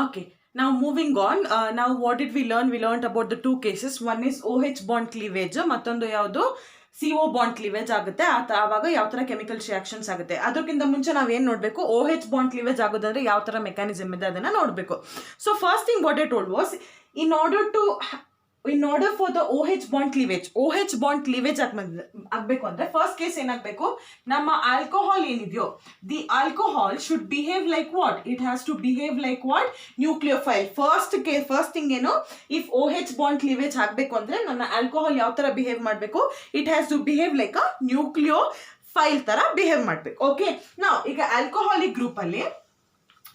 Okay, now moving on. Now what did we learn? We learned about the two cases. One is OH bond cleavage, ಮತ್ತೊಂದು ಯಾವುದು CO bond cleavage ಆಗುತ್ತೆ. ಆವಾಗ ಯಾವ ತರ chemicals reactions ಆಗುತ್ತೆ. ಅದಕ್ಕಿಂತ ಮುಂಚೆ ನಾವು ಏನು ನೋಡಬೇಕು, OH ಬಾಂಡ್ ಕ್ಲೀವೇಜ್ ಆಗೋದಂದ್ರೆ ಯಾವ ತರ ಮೆಕ್ಯಾನಿಸಮ್ ಇದೆ ಅದನ್ನ ನೋಡಬೇಕು. So first thing what I told was, in order for the OH bond cleavage ಆಗಬೇಕು ಅಂದ್ರೆ ಫಸ್ಟ್ ಕೇಸ್ ಏನಾಗಬೇಕು, ನಮ್ಮ ಆಲ್ಕೋಹಾಲ್ ಏನಿದೆಯೋ the alcohol should behave like what, it has to behave like what, nucleophile. First thing ಏನು, if OH bond cleavage ಆಗಬೇಕು ಅಂದ್ರೆ ನನ್ನ alcohol ಯಾವ ತರ ಬಿಹೇವ್ ಮಾಡಬೇಕು, it has to behave like a nucleophile ತರ ಬಿಹೇವ್ ಮಾಡಬೇಕು. ಓಕೆ, ನಾವು ಈಗ ಆಲ್ಕೋಹಾಲಿಕ್ ಗ್ರೂಪ್ ಅಲ್ಲಿ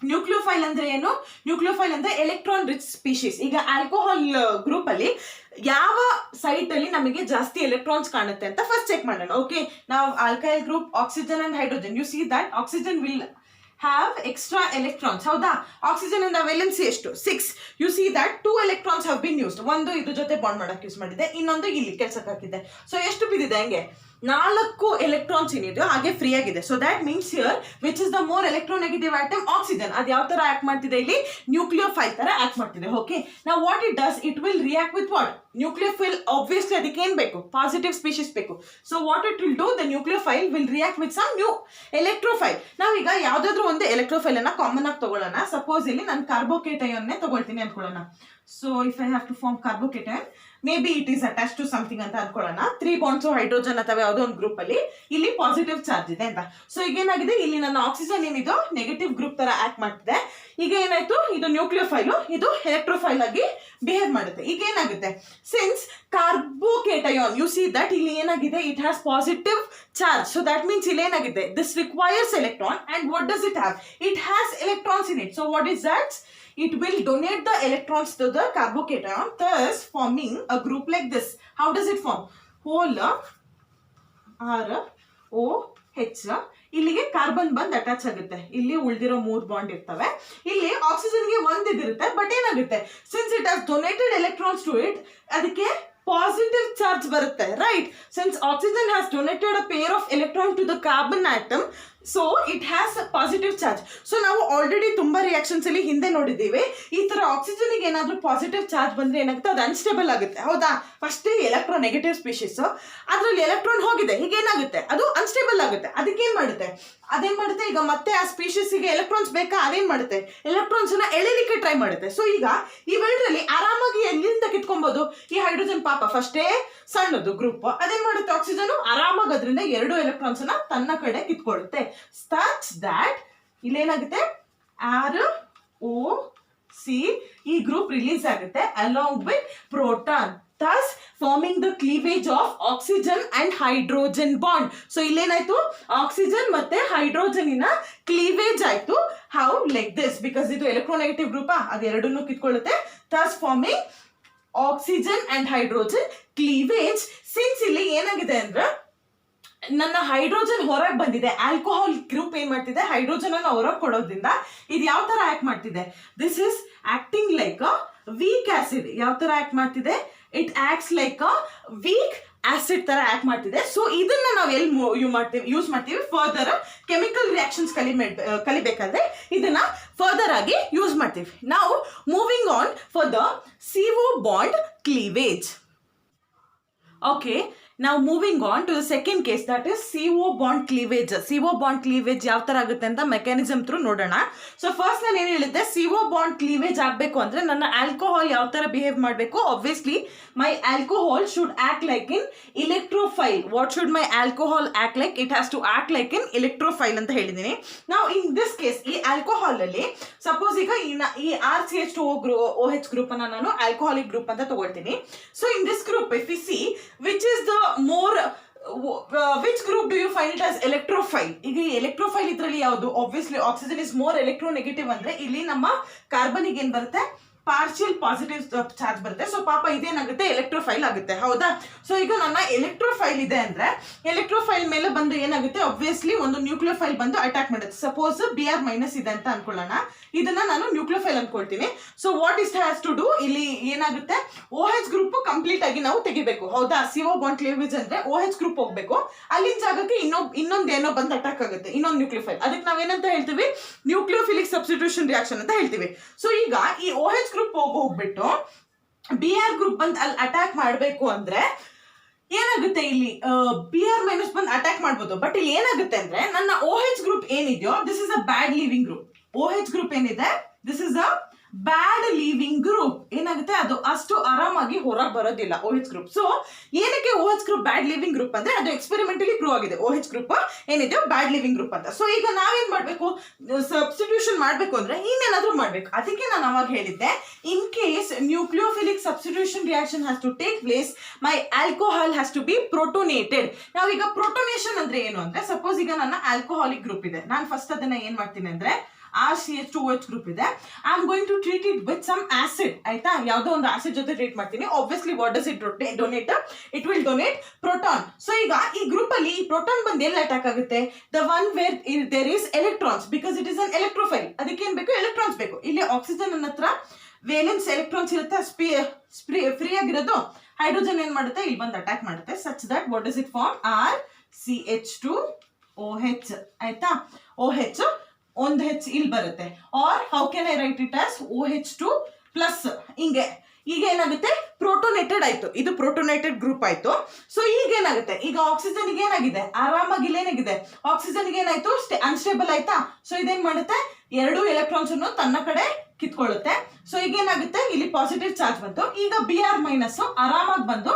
ನ್ಯೂಕ್ಲಿಯೋಫೈಲ್ ಅಂದ್ರೆ ಏನು, ನ್ಯೂಕ್ಲಿಯೋಫೈಲ್ ಅಂದ್ರೆ ಎಲೆಕ್ಟ್ರಾನ್ ರಿಚ್ ಸ್ಪೀಶೀಸ್. ಈಗ ಆಲ್ಕೋಹಾಲ್ ಗ್ರೂಪ್ ಅಲ್ಲಿ ಯಾವ ಸೈಟ್ ಅಲ್ಲಿ ನಮಗೆ ಜಾಸ್ತಿ ಎಲೆಕ್ಟ್ರಾನ್ಸ್ ಕಾಣುತ್ತೆ ಅಂತ ಫಸ್ಟ್ ಚೆಕ್ ಮಾಡೋಣ. ಓಕೆ, ನಾವು alkyl group oxygen and hydrogen, U see that oxygen will have extra electrons. ಹೌದಾ, ಆಕ್ಸಿಜನ್ ಇಂದ ವೇಲೆನ್ಸಿ ಎಷ್ಟು 6. U see that 2 electrons have been used. ಒಂದು ಇದ್ರ ಜೊತೆ ಬಾಂಡ್ ಮಾಡಕ್ಕೆ ಯೂಸ್ ಮಾಡಿದೆ, ಇನ್ನೊಂದು ಇಲ್ಲಿ ಕೆಲ್ಸಕ್ಕೆ ಹಾಕಿದೆ. ಸೊ ಎಷ್ಟು ಬಿದ್ದಿದೆ, ಹಂಗೆ 4 ಎಲೆಕ್ಟ್ರಾನ್ಸ್ ಏನಿದೆಯೋ ಹಾಗೆ ಫ್ರೀ ಆಗಿದೆ. So that means here which is the more electronegative atom, oxygen. ಅದು ಯಾವ ತರ ಆಕ್ಟ್ ಮಾಡ್ತಿದೆ ಇಲ್ಲಿ, ನ್ಯೂಕ್ಲಿಯೋಫೈಲ್ ತರ ಆಕ್ಟ್ ಮಾಡ್ತಿದೆ. ಓಕೆ, ನಾವು what it does, it will react with what, nucleophile. Obviously ಅದಕ್ಕೆ ಏನ್ ಬೇಕು, ಪಾಸಿಟಿವ್ ಸ್ಪೀಶೀಸ್ ಬೇಕು. So what it will do, the nucleophile will react with some new electrophile. ನಾವೀಗ ಯಾವ್ದಾದ್ರು ಒಂದು ಎಲೆಕ್ಟ್ರೋಫೈಲ್ ಅನ್ನ ಕಾಮನ್ ಆಗಿ ತಗೊಳ್ಳೋಣ. ಸಪೋಸ್ ಇಲ್ಲಿ ನಾನು ಕಾರ್ಬೋಕೇಟೈನ್ ತಗೊಳ್ತೀನಿ ಅನ್ಕೊಳ್ಳೋಣ. So if I have to form carbocation, maybe it is attach to something ಅಂತ ಅನ್ಕೊಳ್ಳೋಣ. 3 ಬಾಂಡ್ಸ್ ಹೈಡ್ರೋಜನ್ ಅಥವಾ ಯಾವುದೋ ಒಂದು ಗ್ರೂಪ್ ಅಲ್ಲಿ ಇಲ್ಲಿ ಪಾಸಿಟಿವ್ ಚಾರ್ಜ್ ಇದೆ ಅಂತ. ಸೊ ಈಗ ಏನಾಗಿದೆ, ಇಲ್ಲಿ ನನ್ನ ಆಕ್ಸಿಜನ್ ಏನಿದು ನೆಗೆಟಿವ್ ಗ್ರೂಪ್ ತರ ಆಕ್ಟ್ ಮಾಡ್ತಿದೆ. ಈಗ ಏನಾಯ್ತು, ಇದು ನ್ಯೂಕ್ಲಿಯೋಫೈಲ್, ಇದು ಎಲೆಕ್ಟ್ರೋಫೈಲ್ ಆಗಿ ಬಿಹೇವ್ ಮಾಡುತ್ತೆ. ಈಗ ಏನಾಗುತ್ತೆ, ಸಿನ್ಸ್ ಕಾರ್ಬೋಕೇಟಯಾನ್, ಯು ಸಿ ದಟ್ ಇಲ್ಲಿ ಏನಾಗಿದೆ, it has positive charge. So that means ಇಲ್ಲಿ ಏನಾಗಿದೆ, this requires electron and what does it have, it has electrons in it. So what is that, it will donate the electrons to the carbocation, thus forming a group like this. How does it form? Whole ROH, ಇಲ್ಲಿಗೆ carbon ಬಂದ್ attach ಆಗುತ್ತೆ, ಇಲ್ಲಿ ಉಳಿದಿರೋ 3 bond ಇರ್ತವೆ. ಇಲ್ಲಿ ಆಕ್ಸಿಜನ್ಗೆ ಒಂದು ಇದಿರುತ್ತೆ, but ಏನಾಗುತ್ತೆ, since it has donated electrons to it, ಅದಕ್ಕೆ ಪಾಸಿಟಿವ್ ಚಾರ್ಜ್ ಬರುತ್ತೆ, right. Since oxygen has donated a pair of electron to the carbon atom, so it has positive charge. So ನಾವು ಆಲ್ರೆಡಿ ತುಂಬಾ reactions ಅಲ್ಲಿ ಹಿಂದೆ ನೋಡಿದ್ದೀವಿ, ಈ ತರ ಆಕ್ಸಿಜನ್ಗೆ ಏನಾದ್ರೂ ಪಾಸಿಟಿವ್ ಚಾರ್ಜ್ ಬಂದ್ರೆ ಏನಾಗುತ್ತೆ, ಅದು ಅನ್ಸ್ಟೇಬಲ್ ಆಗುತ್ತೆ. ಹೌದಾ, ಫಸ್ಟ್ ಎಲೆಕ್ಟ್ರಾನ್ ನೆಗೆಟಿವ್ ಸ್ಪೀಶೀಸ್, ಅದ್ರಲ್ಲಿ ಎಲೆಕ್ಟ್ರಾನ್ ಹೋಗಿದೆ, ಈಗ ಏನಾಗುತ್ತೆ, ಅದು ಅನ್ಸ್ಟೇಬಲ್ ಆಗುತ್ತೆ. ಅದಕ್ಕೇನ್ ಮಾಡುತ್ತೆ, ಈಗ ಮತ್ತೆ ಆ ಸ್ಪೀಶೀಸ್ಗೆ ಎಲೆಕ್ಟ್ರಾನ್ಸ್ ಬೇಕಾ, ಅದೇನ್ ಮಾಡುತ್ತೆ, ಎಲೆಕ್ಟ್ರಾನ್ಸ್ ನ ಎಳೆಲಿಕ್ಕೆ ಟ್ರೈ ಮಾಡುತ್ತೆ. ಸೊ ಈಗ ಇವೆರಡರಲ್ಲಿ ಆರಾಮಾಗಿ ಎಲ್ಲಿಂದ ಕಿತ್ಕೊಬಹುದು, ಈ ಹೈಡ್ರೋಜನ್ ಪಾಪ ಫಸ್ಟೇ ಸಣ್ಣದು ಗ್ರೂಪ್, ಅದೇನ್ ಮಾಡುತ್ತೆ, ಆಕ್ಸಿಜನ್ ಆರಾಮಾಗಿ ಅದರಿಂದ 2 ಎಲೆಕ್ಟ್ರಾನ್ಸ್ ನ ತನ್ನ ಕಡೆ ಕಿತ್ಕೊಳ್ಳುತ್ತೆ. such that ಇಲ್ಲೇನಾಗುತ್ತೆ, ROC ಈ ಗ್ರೂಪ್ ರಿಲೀಸ್ ಆಗುತ್ತೆ along with proton, thus forming the cleavage of oxygen and hydrogen bond. So ಇಲ್ಲೇನಾಯ್ತು, ಆಕ್ಸಿಜನ್ ಮತ್ತೆ ಹೈಡ್ರೋಜನ್ ಇನ ಕ್ಲೀವೇಜ್ ಆಯ್ತು. how, like this, because ಇದು ಎಲೆಕ್ಟ್ರೋನೆಗೆಟಿವ್ ಗ್ರೂಪ್, ಅದೆರಡನ್ನೂ ಕಿತ್ಕೊಳ್ಳುತ್ತೆ, thus forming oxygen and hydrogen cleavage. Since ಇಲ್ಲಿ ಏನಾಗಿದೆ ಅಂದ್ರೆ ನನ್ನ ಹೈಡ್ರೋಜನ್ ಹೊರಗೆ ಬಂದಿದೆ, ಆಲ್ಕೋಹಾಲ್ ಗ್ರೂಪ್ ಏನ್ ಮಾಡ್ತಿದೆ, ಹೈಡ್ರೋಜನ್ ಅನ್ನು ಹೊರಗೆ ಕೊಡೋದ್ರಿಂದ ಇದು ಯಾವ ತರ ಆಕ್ಟ್ ಮಾಡ್ತಿದೆ, this is acting like a weak acid. ಯಾವ ತರ ಆಕ್ಟ್ ಮಾಡ್ತಿದೆ, it acts like a weak acid ತರ ಆಕ್ಟ್ ಮಾಡ್ತಿದೆ. ಸೊ ಇದನ್ನ ನಾವು ಎಲ್ಲಿ ಯೂಸ್ ಮಾಡ್ತೀವಿ, ಫರ್ದರ್ ಕೆಮಿಕಲ್ ರಿಯಾಕ್ಷನ್ಸ್ ಕಲಿಬೇಕಾದ್ರೆ ಇದನ್ನ ಫರ್ದರ್ ಆಗಿ ಯೂಸ್ ಮಾಡ್ತೀವಿ. ನಾವು moving on for the CO bond cleavage. Okay, now moving on to the second case, that is CO bond cleavage. CO bond cleavage ಯಾವ ತರ ಆಗುತ್ತೆ ಅಂತ ಮೆಕ್ಯಾನಿಸಮ್ ಥ್ರೂ ನೋಡೋಣ. ಸೊ ಫಸ್ಟ್ ನಾನು ಏನು ಹೇಳಿದ್ದೆ, CO bond cleavage ಆಗಬೇಕು ಅಂದ್ರೆ ನನ್ನ ಆಲ್ಕೋಹಾಲ್ ಯಾವ ತರ ಬಿಹೇವ್ ಮಾಡಬೇಕು, obviously my alcohol should act like an electrophile. What should my alcohol act like, it has to act like an electrophile ಅಂತ ಹೇಳಿದ್ದೀನಿ. ನಾವು ಇನ್ ದಿಸ್ ಕೇಸ್ ಈ ಆಲ್ಕೋಹಾಲ್ ಅಲ್ಲಿ ಸಪೋಸ್ ಈಗ ಈ RCH2OH ಗ್ರೂಪ್ ಅನ್ನ ನಾನು ಆಲ್ಕೋಹಾಲಿಕ್ ಗ್ರೂಪ್ ಅಂತ ತಗೊಳ್ತೀನಿ. So in this group if U C which is the more which group do you find it as electrophile? ಈಗ ಎಲೆಕ್ಟ್ರೋಫೈಲ್ ಇದರಲ್ಲಿ ಯಾವುದು, obviously oxygen is more electronegative ಅಂದ್ರೆ ಇಲ್ಲಿ ನಮ್ಮ ಕಾರ್ಬನಿಗೆ ಏನ್ ಬರುತ್ತೆ, ಪಾರ್ಷಿಯಲ್ ಪಾಸಿಟಿವ್ ಚಾರ್ಜ್ ಬರುತ್ತೆ. ಸೊ ಪಾಪ ಇದೇನಾಗುತ್ತೆ, ಎಲೆಕ್ಟ್ರೋಫೈಲ್ ಆಗುತ್ತೆ. ಹೌದಾ? ಸೊ ಈಗ ನನ್ನ ಎಲೆಕ್ಟ್ರೋಫೈಲ್ ಇದೆ ಅಂದ್ರೆ ಎಲೆಕ್ಟ್ರೋಫೈಲ್ ಮೇಲೆ ಬಂದು ಏನಾಗುತ್ತೆ, ಆಬ್ವಿಯಸ್ಲಿ ಒಂದು ನ್ಯೂಕ್ಲಿಯೋಫೈಲ್ ಬಂದು ಅಟ್ಯಾಕ್ ಮಾಡುತ್ತೆ. ಸಪೋಸ್ Br ಮೈನಸ್ ಇದೆ ಅಂತ ಅನ್ಕೊಳ್ಳೋಣ, ಇದನ್ನ ನಾನು ನ್ಯೂಕ್ಲಿಯೋಫೈಲ್ ಅನ್ಕೊಳ್ತೀನಿ. So what is has to do, ಇಲ್ಲಿ ಏನಾಗುತ್ತೆ, OH ಗ್ರೂಪ್ ಕಂಪ್ಲೀಟ್ ಆಗಿ ನಾವು ತೆಗಿಬೇಕು. ಹೌದಾ? CO ಬಾಂಡ್ ಕ್ಲೀವೇಜ್ ಅಂದ್ರೆ OH ಗ್ರೂಪ್ ಹೋಗ್ಬೇಕು, ಅಲ್ಲಿನ ಜಾಗಕ್ಕೆ ಇನ್ನೊಂದು ಏನೋ ಬಂದು ಅಟ್ಯಾಕ್ ಆಗುತ್ತೆ, ಇನ್ನೊಂದು ನ್ಯೂಕ್ಲಿಯೋಫೈಲ್. ಅದಕ್ಕೆ ನಾವೇನಂತ ಹೇಳ್ತೀವಿ, ನ್ಯೂಕ್ಲಿಯೋಫಿಲಿಕ್ ಸಬ್ಸ್ಟಿಟ್ಯೂಷನ್ ರಿಯಾಕ್ಷನ್ ಅಂತ ಹೇಳ್ತೀವಿ. ಸೊ ಈಗ ಈ OH ಗ್ರೂಪ್ ಹೋಗ್ಬಿಟ್ಟು Br ಗ್ರೂಪ್ ಬಂದು ಅಲ್ಲಿ ಅಟ್ಯಾಕ್ ಮಾಡಬೇಕು ಅಂದ್ರೆ ಏನಾಗುತ್ತೆ, ಇಲ್ಲಿ Br ಮೈನಸ್ ಬಂದು ಅಟ್ಯಾಕ್ ಮಾಡ್ಬೋದು. ಬಟ್ ಇಲ್ಲಿ ಏನಾಗುತ್ತೆ ಅಂದ್ರೆ ನನ್ನ OH ಗ್ರೂಪ್ ಏನಿದೆಯೋ this is a bad leaving group. OH group ಏನಿದೆ this is a bad leaving group. ಏನಾಗುತ್ತೆ, ಅದು ಅಷ್ಟು ಆರಾಮಾಗಿ ಹೊರಗೆ ಬರೋದಿಲ್ಲ OH ಗ್ರೂಪ್. ಸೊ ಏನಕ್ಕೆ OH group bad leaving group ಅಂದ್ರೆ ಅದು ಎಕ್ಸ್ಪೆರಿಮೆಂಟಲಿ ಪ್ರೂವ್ ಆಗಿದೆ, OH ಗ್ರೂಪ್ ಏನಿದೆಯೋ ಬ್ಯಾಡ್ ಲಿವಿಂಗ್ ಗ್ರೂಪ್ ಅಂತ. ಸೊ ಈಗ ನಾವೇನ್ ಮಾಡ್ಬೇಕು, ಸಬ್ಸ್ಟಿಟ್ಯೂಷನ್ ಮಾಡ್ಬೇಕು ಅಂದ್ರೆ ಇನ್ನೇನಾದ್ರೂ ಮಾಡ್ಬೇಕು. ಅದಕ್ಕೆ ನಾನು ಅವಾಗ ಹೇಳಿದ್ದೆ, in case nucleophilic substitution reaction has to take place, my alcohol has to be protonated. ನಾವೀಗ ಪ್ರೊಟೋನೇಷನ್ ಅಂದ್ರೆ ಏನು ಅಂದ್ರೆ, ಸಪೋಸ್ ಈಗ ನನ್ನ ಆಲ್ಕೋಹಾಲಿಕ್ ಗ್ರೂಪ್ ಇದೆ, ನಾನು ಫಸ್ಟ್ ಅದನ್ನ ಏನ್ ಮಾಡ್ತೀನಿ ಅಂದ್ರೆ RCH2OH ಗ್ರೂಪ್ ಇದೆ, I am going to treat it with some acid. ಆಯ್ತಾ? ಯಾವುದೋ ಒಂದು ಆಸಿಡ್ ಜೊತೆ ಟ್ರೀಟ್ ಮಾಡ್ತೀನಿ. Obviously what does it donate, it will donate proton. So ಈಗ ಈ ಗ್ರೂಪ್ ಅಲ್ಲಿ ಈ ಪ್ರೋಟಾನ್ ಬಂದು ಎಲ್ಲಿ ಅಟ್ಯಾಕ್ ಆಗುತ್ತೆ, the one where there is electrons, because it is an electrophile. ಅದಕ್ಕೆ ಏನ್ ಬೇಕು, ಎಲೆಕ್ಟ್ರಾನ್ಸ್ ಬೇಕು. ಇಲ್ಲಿ ಆಕ್ಸಿಜನ್ ನನ್ನ ಹತ್ರ ವೇಲೆನ್ಸ್ ಎಲೆಕ್ಟ್ರಾನ್ಸ್ ಇರುತ್ತೆ, ಫ್ರೀ ಆಗಿರೋದು. ಹೈಡ್ರೋಜನ್ ಏನ್ ಮಾಡುತ್ತೆ, ಇಲ್ಲಿ ಬಂದು ಅಟ್ಯಾಕ್ ಮಾಡುತ್ತೆ. Such that what does it form, RCH2OH. ಆಯ್ತಾ? OH ಒಂದು H ಇಲ್ಲಿ ಬರುತ್ತೆ. Or how can I write it as OH2 plus. ಹಿಂಗೆ ಈಗ ಏನಾಗುತ್ತೆ, ಪ್ರೋಟೋನೇಟೆಡ್ ಆಯ್ತು, ಇದು ಪ್ರೋಟೋನೇಟೆಡ್ ಗ್ರೂಪ್ ಆಯ್ತು. ಸೊ ಈಗ ಏನಾಗುತ್ತೆ, ಈಗ ಆಕ್ಸಿಜನ್ ಏನಾಗಿದೆ, ಆರಾಮಾಗಿ ಏನಾಗಿದೆ, ಆಕ್ಸಿಜನ್ ಏನಾಯ್ತು, ಅನ್ಸ್ಟೇಬಲ್ ಆಯ್ತಾ. ಸೊ ಇದೇನ್ ಮಾಡುತ್ತೆ, ಎರಡು ಎಲೆಕ್ಟ್ರಾನ್ಸ್ ಅನ್ನು ತನ್ನ ಕಡೆ ಕಿತ್ಕೊಳ್ಳುತ್ತೆ. ಸೊ ಈಗ ಏನಾಗುತ್ತೆ, ಇಲ್ಲಿ ಪಾಸಿಟಿವ್ ಚಾರ್ಜ್ ಬಂತು. ಈಗ Br ಮೈನಸ್ ಆರಾಮಾಗಿ ಬಂದು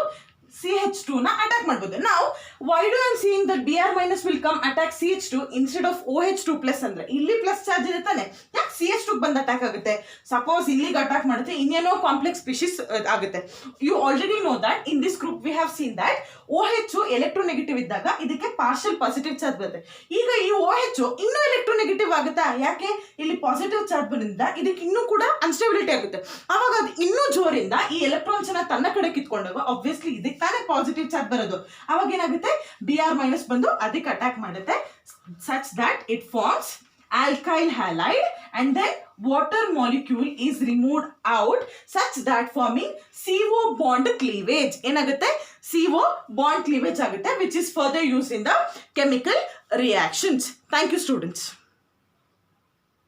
CH2 ನ ಅಟ್ಯಾಕ್ ಮಾಡಬಹುದು. ನಾವು why do I am seeing that Br minus will come attack CH2 instead of OH2 plus ಅಂದ್ರೆ ಇಲ್ಲಿ ಪ್ಲಸ್ ಚಾರ್ಜ್ ಇರುತ್ತಾನೆ, ಯಾಕೆ CH2 ಬಂದು ಅಟ್ಯಾಕ್ ಆಗುತ್ತೆ. ಸಪೋಸ್ ಇಲ್ಲಿಗೆ ಅಟ್ಯಾಕ್ ಮಾಡುತ್ತೆ, ಇನ್ನೇನೋ ಕಾಂಪ್ಲೆಕ್ಸ್ ಸ್ಪೀಶೀಸ್ ಆಗುತ್ತೆ. You already know that in this group we have seen that OH electronegative ಇದ್ದಾಗ ಇದಕ್ಕೆ ಪಾರ್ಷಿಯಲ್ ಪಾಸಿಟಿವ್ ಚಾರ್ಜ್ ಬರುತ್ತೆ. ಈಗ ಈ OH ಇನ್ನೂ ಎಲೆಕ್ಟ್ರೋನೆಗೆಟಿವ್ ಆಗುತ್ತಾ, ಯಾಕೆ, ಇಲ್ಲಿ ಪಾಸಿಟಿವ್ ಚಾರ್ಜ್ ಬಂದಿಂದ ಇದಕ್ಕೆ ಇನ್ನೂ ಕೂಡ ಅನ್ಸ್ಟೆಬಿಲಿಟಿ ಆಗುತ್ತೆ. ಅವಾಗ ಅದು ಇನ್ನೂ ಜೋರಿಂದ ಈ ಎಲೆಕ್ಟ್ರಾನ್ಸ್ ನ ತನ್ನ ಕಡೆ ಕಿತ್ಕೊಂಡಾಗ ಆಬ್ವಿಯಸ್ಲಿ ಇದಕ್ಕೆ ತಾನೇ ಪಾಸಿಟಿವ್ ಚಾರ್ಜ್ ಬರೋದು. ಅವಾಗ ಏನಾಗುತ್ತೆ, Br ಮೈನಸ್ ಬಂದು ಅದಕ್ಕೆ ಅಟ್ಯಾಕ್ ಮಾಡುತ್ತೆ, such that it forms alkyl halide and then water molecule is removed out such that forming CO bond cleavage. ಏನಾಗುತ್ತೆ, CO bond cleavage ಆಗುತ್ತೆ, which is further used in the chemical reactions. Thank you students.